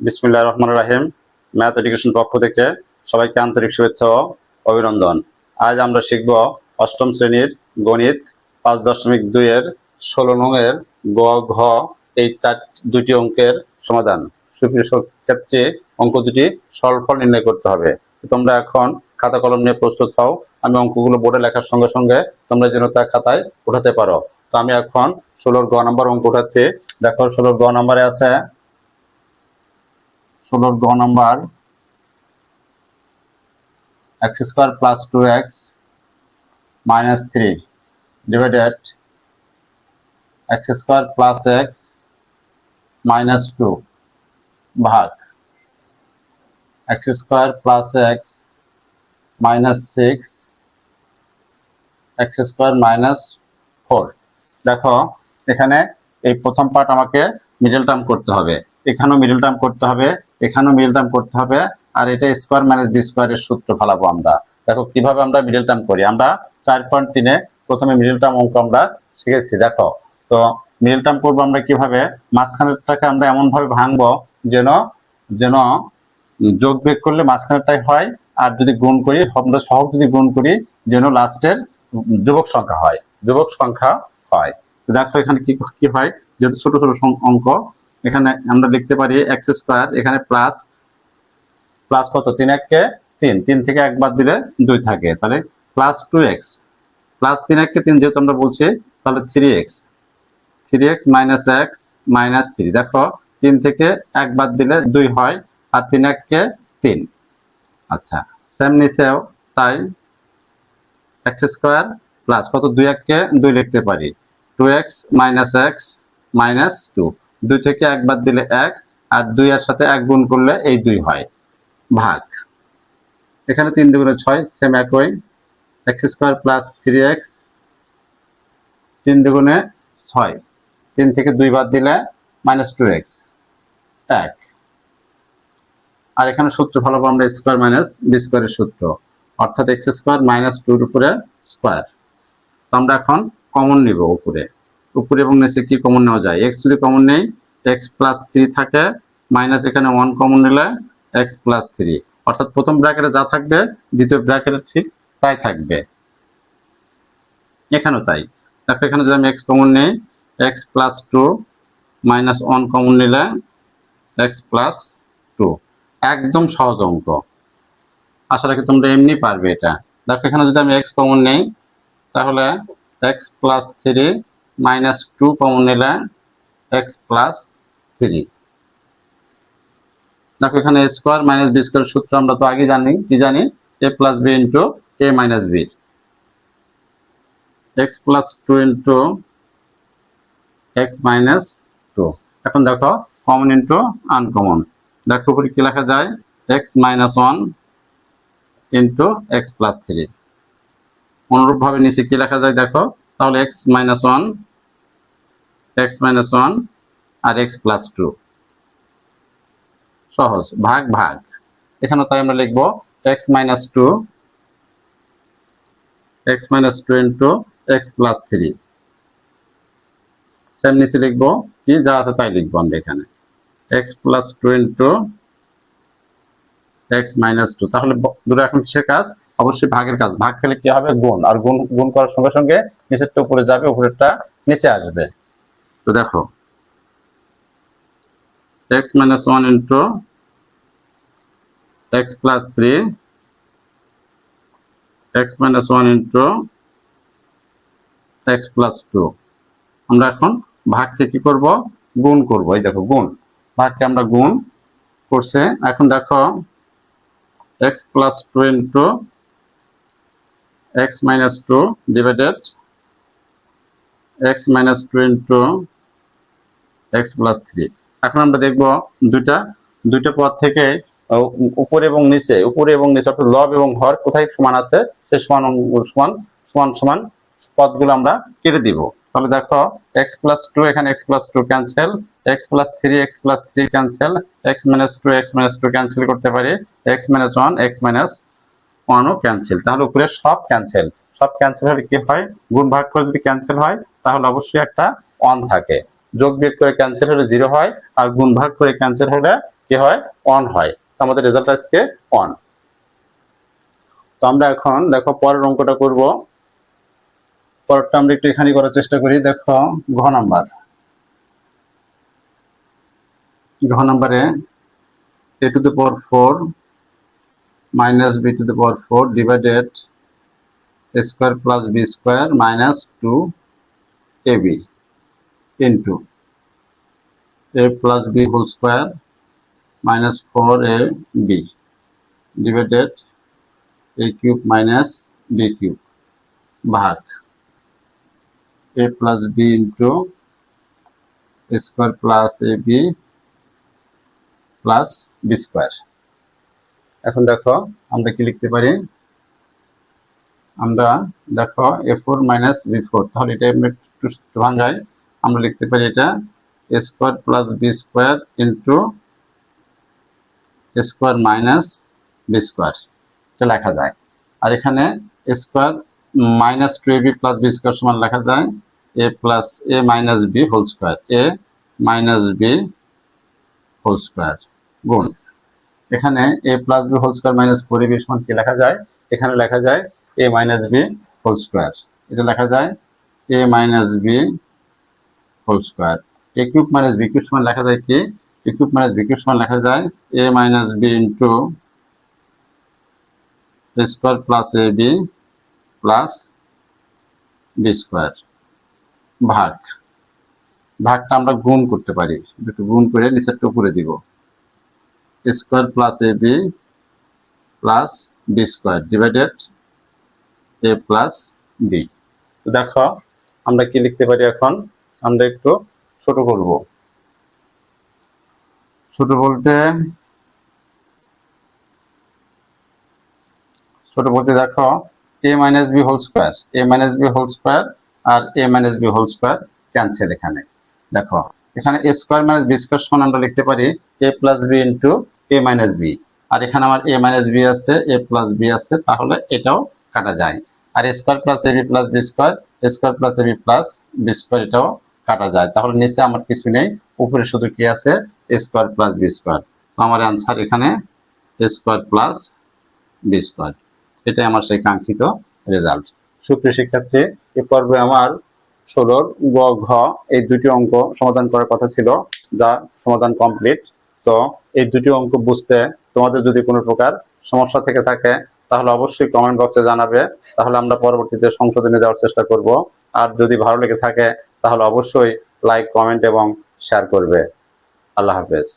বিসমিল্লাহির রহমানির রহিম। Math education পক্ষ থেকে সবাইকে আন্তরিক শুভেচ্ছা ও অভিনন্দন। আজ আমরা শিখব অষ্টম শ্রেণীর গণিত 5.2 এর 16 নং এর গ ঘ এই দুটি অঙ্কের সমাধান। সুপ্রিয় ক্ষেত্রে অঙ্ক দুটি সরলফল নির্ণয় করতে হবে। তোমরা এখন খাতা কলম নিয়ে প্রস্তুত হও। আমি অঙ্কগুলো বোর্ডে লেখার সঙ্গে সঙ্গে তোমরা যেন তা খাতায় উঠাতে পারো। তো আমি এখন 16 গ নম্বর অঙ্ক উঠাচ্ছি। দেখো 16 গ নম্বরে আছে 16 গ নম্বর x square plus 2x minus 3 divided x square plus x minus 2 ভাগ x square plus x minus 6 x square minus 4। দেখো এখানে এই প্রথম পার্ট আমাকে মিডল টার্ম করতে হবে, এখানেও মিডল টার্ম করতে হবে, এখানেও মিডল টার্ম করতে হবে, আর এটা স্কোয়ার মাইনাস বি স্কোয়ারের সূত্র ফেলাবো আমরা। দেখো কিভাবে আমরা মিডল টার্ম করি। আমরা 4.3 প্রথমে মিডল টার্ম অঙ্ক আমরা শিখেছি। দেখো তো মিডল টার্ম করবো আমরা কিভাবে, মাঝখানেরটাকে আমরা এমন ভাবে ভাঙবো যেন যেন যোগ বিয়োগ করলে মাঝখানেরটাই হয়, আর যদি গুণ করি আমরা সহগ যদি গুণ করি যেন লাস্টের ধ্রুবক সংখ্যা হয়, ধ্রুবক সংখ্যা হয়। দেখো এখানে কি কি হয়, যেহেতু ছোট ছোট অঙ্ক এখানে আমরা লিখতে পারি এক্স স্কোয়ার, এখানে প্লাস প্লাস কত 3 এককে 3, 3 থেকে একবার দিলে 2 থাকে, তাহলে প্লাস 2x প্লাস 3 এককে 3 যেহেতু আমরা বলছি তাহলে 3x মাইনাস x মাইনাস 3। দেখো 3 থেকে একবার দিলে 2 হয়, আর 3 এককে 3। আচ্ছা সেম নিচেও তাই এক্স স্কোয়ার প্লাস কত 2 এককে 2 লিখতে পারি 2x মাইনাস x মাইনাস 2, 2 থেকে একবার দিলে 1, আর 2 এর সাথে 1 গুণ করলে এই 2 হয়, ভাগ এখানে 3 দুগুণে 6 সেম একই এক্স স্কোয়ার প্লাস 3x 3 দুগুণে 6, 3 থেকে 2 বাদ দিলে মাইনাস 2x 1, আর এখানে সূত্র ফলাবো আমরা স্কোয়ার মাইনাস বি স্কোয়ারের সূত্র, অর্থাৎ এক্স স্কোয়ার মাইনাস 2 এর উপরে স্কোয়ার। তো আমরা এখন কমন নিব উপরে, উপরে এবং নিচে কি কমন নেওয়া যায়, x যদি কমন নেই x প্লাস 3 থাকে, মাইনাস এখানে 1 কমন নিলে x প্লাস 3, অর্থাৎ প্রথম ব্র্যাকেটে যা থাকবে দ্বিতীয় ব্র্যাকেটে ঠিক তাই থাকবে, এখানেও তাই। দেখো এখানে যদি আমি x কমন নেই x প্লাস 2 মাইনাস 1 কমন নিলে x প্লাস 2, একদম সহজ অঙ্ক, আশা রাখি তোমরা এমনি পারবে এটা। দেখো এখানে যদি আমি x কমন নেই তাহলে x প্লাস 3 মাইনাস 2 কমন নিলে x প্লাস 3। দেখো এখানে a square minus B square সূত্র আমরা তো আগে জানি, কি জানি a plus B into a minus B, x plus 2 into x minus 2। এখন দেখো কমন ইন্টু আনকমন, দেখো উপরে কি লেখা যায় x minus 1 into x plus 3, অনুরূপ ভাবে নিচে কি লেখা যায় দেখো, তাহলে x মাইনাস 1 আর x প্লাস 2, সহজ, ভাগ ভাগ এখানে তাই আমরা লিখবো x minus 2 into x plus 3, same নিচে লিখবো কি যা আছে তাই লিখবো আমরা এখানে x plus 2 into x minus 2। তাহলে দুটো এখন কিসের কাজ, অবশ্যই ভাগের কাজ, ভাগ খেলে কি হবে গুণ, আর গুণ গুণ করার সঙ্গে সঙ্গে নিচেরটা উপরে যাবে, উপরেরটা নিচে আসবে। তো দেখো x minus 1 into x plus 3 x minus 1 into x plus 2। আমরা এখন ভাগকে কি করব, গুণ করব। এই দেখো গুণ, ভাগকে আমরা গুণ করছে। এখন দেখো x plus 2 into x minus 2 divided x minus 2 into x plus 3। এখন আমরা দেখব দুইটা পদ থেকে উপরে এবং নিচে অর্থাৎ লব এবং হর কোথায় সমান আছে সেই সমান সমান সমান পদগুলো আমরা কেটে দিব। তাহলে দেখো x প্লাস 2, এখানে x plus 2 cancel, x plus 3 cancel, x minus 2 cancel করতে পারি, x মাইনাস 1 ও ক্যান্সেল। তাহলে উপরে সব ক্যান্সেল হলে কি হয়, গুণ ভাগ করে যদি ক্যান্সেল হয় তাহলে অবশ্যই একটা 1 থাকে, যোগ বিয়োগ করে ক্যান্সেল হলে 0 হয়, আর গুণ ভাগ করে ক্যান্সেল হলে কি হয়, অন হয়। তো আমাদের রেজাল্ট আজকে অন। তো আমরা এখন দেখো পরের অঙ্কটা করব। পরেরটা আমরা একটু এখানে করার চেষ্টা করি। দেখো ঘ নাম্বারে a to the power 4 minus b to the power 4 divided a square plus b square minus 2ab into a plus b whole square minus 4ab divided a cube minus b cube ভাগ a plus b into a square plus ab plus b square। এখন দেখো আমরা কি লিখতে পারি, আমরা দেখো a4 minus b4, তাহলে এটা আমরা একটু ভাঙাই। আমরা লিখতে পারি এটা a square plus b square into a square minus b square, এটা লেখা যায়। আর এখানে a square minus 2ab plus b square সমান লেখা যায় a plus a minus b whole square, a minus b whole square গুণ এখানে a plus b whole square minus 4ab সমান কি লেখা যায়, এখানে লেখা যায় a minus b whole square, এটা লেখা যায় a minus b whole square। a cube minus b cube সমান লেখা যায় কি, a cube minus b cube সমান লেখা যায় a minus b into a square plus ab plus b square ভাগ, ভাগটা আমরা গুণ করতে পারি, একটু গুণ করে নিচেরটা উপরে দিব, a square plus ab plus b square divided a plus b। তো দেখো আমরা কি লিখতে পারি, এখন আমরা একটু ছোট করব। ছোট বলতে দেখো a minus b whole square, a minus b whole square আর a minus b whole square cancel. এখানে দেখো এখানে a square minus b square সমান আমরা লিখতে পারি a plus b into a minus b, আর এখানে আমার a minus b আছে, a plus b আছে, তাহলে এটাও কাটা যায়। আর a square plus ab plus b square, a square plus ab plus b square এটাও কাটা যায়। তাহলে নিচে আমার কিছু নেই, উপরে শুধু কি আছে a square plus b square। তো আমার आंसर এখানে a square plus b square, এটাই আমার সেই কাঙ্ক্ষিত রেজাল্ট। সুপ্রিয় শিক্ষার্থী, এই পর্বে আমার 16 গ ঘ এই দুটি অঙ্ক সমাধান করার কথা ছিল, যা সমাধান কমপ্লিট। তো এই দুটি অঙ্ক বুঝতে তোমাদের যদি কোনো প্রকার সমস্যা থেকে থাকে তাহলে অবশ্যই কমেন্ট বক্সে জানাবে, তাহলে আমরা পরবর্তীতে সংশোধনে দেওয়ার চেষ্টা করব। আর যদি ভালো লেগে থাকে তাহলে অবশ্যই লাইক, কমেন্ট এবং শেয়ার করবে। আল্লাহ হাফেজ।